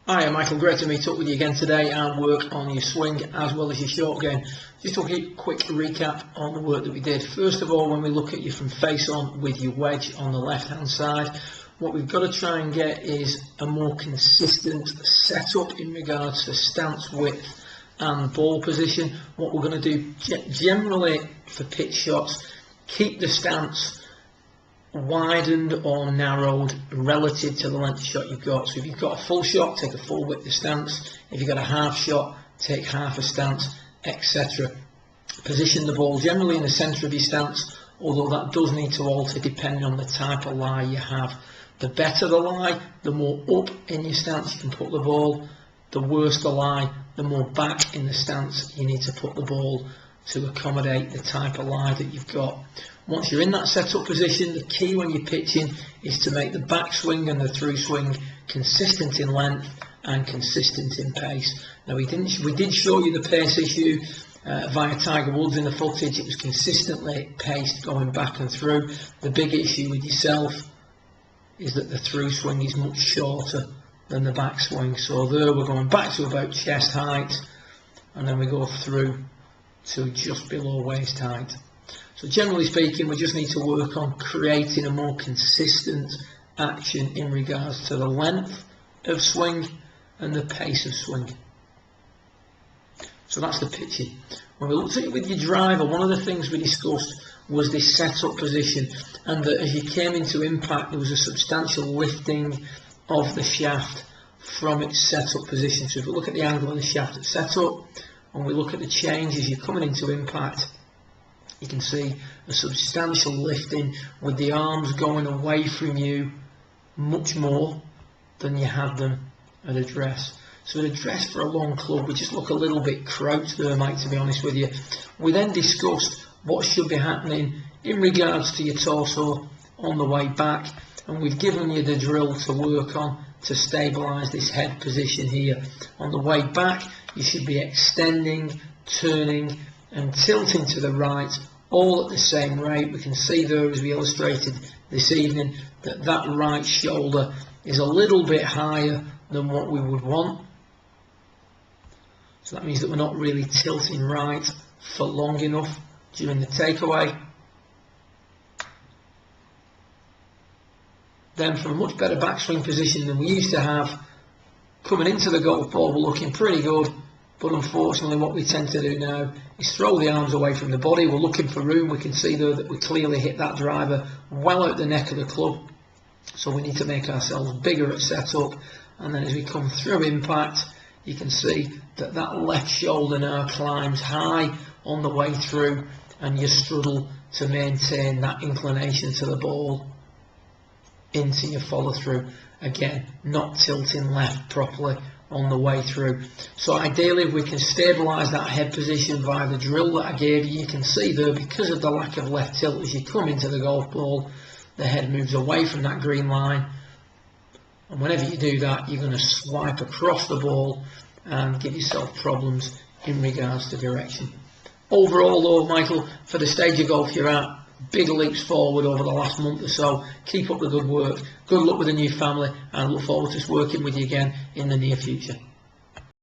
Hi, Michael. Great to meet up with you again today and work on your swing as well as your short game. Just a quick recap on the work that we did. First of all, when we look at you from face on with your wedge on the left hand side, what we've got to try and get is a more consistent setup in regards to stance width and ball position. What we're going to do generally for pitch shots, keep the stance widened or narrowed relative to the length of shot you've got. So if you've got a full shot, take a full width of stance. If you've got a half shot, take half a stance, etc. Position the ball generally in the centre of your stance, although that does need to alter depending on the type of lie you have. The better the lie, the more up in your stance you can put the ball. The worse the lie, the more back in the stance you need to put the ball to accommodate the type of lie that you've got. Once you're in that setup position, the key when you're pitching is to make the backswing and the through swing consistent in length and consistent in pace. Now we did show you the pace issue via Tiger Woods in the footage. It was consistently paced going back and through. The big issue with yourself is that the through swing is much shorter than the backswing. So there we're going back to about chest height and then we go through to just below waist height. So generally speaking, we just need to work on creating a more consistent action in regards to the length of swing and the pace of swing. So that's the pitching. When we looked at it with your driver, one of the things we discussed was this setup position, and that as you came into impact there was a substantial lifting of the shaft from its setup position. So if we look at the angle of the shaft at setup, and we look at the change as you're coming into impact, you can see a substantial lifting with the arms going away from you much more than you had them at address. So at address for a long club, we just look a little bit crouched there, Mike, to be honest with you. We then discussed what should be happening in regards to your torso on the way back, and we've given you the drill to work on to stabilise this head position here. On the way back, you should be extending, turning and tilting to the right, all at the same rate. We can see there, as we illustrated this evening, that that right shoulder is a little bit higher than what we would want. So that means that we're not really tilting right for long enough during the takeaway. Then from a much better backswing position than we used to have, coming into the golf ball, we're looking pretty good. But unfortunately what we tend to do now is throw the arms away from the body. We're looking for room. We can see there that we clearly hit that driver well out the neck of the club. So we need to make ourselves bigger at setup. And then as we come through impact, you can see that that left shoulder now climbs high on the way through, and you struggle to maintain that inclination to the ball into your follow through. Again, not tilting left properly on the way through. So ideally, if we can stabilise that head position via the drill that I gave you, you can see there, because of the lack of left tilt, as you come into the golf ball, the head moves away from that green line, and whenever you do that, you're going to swipe across the ball and give yourself problems in regards to direction. Overall though, Michael, for the stage of golf you're at, big leaps forward over the last month or so. Keep up the good work. Good luck with the new family, and I look forward to working with you again in the near future.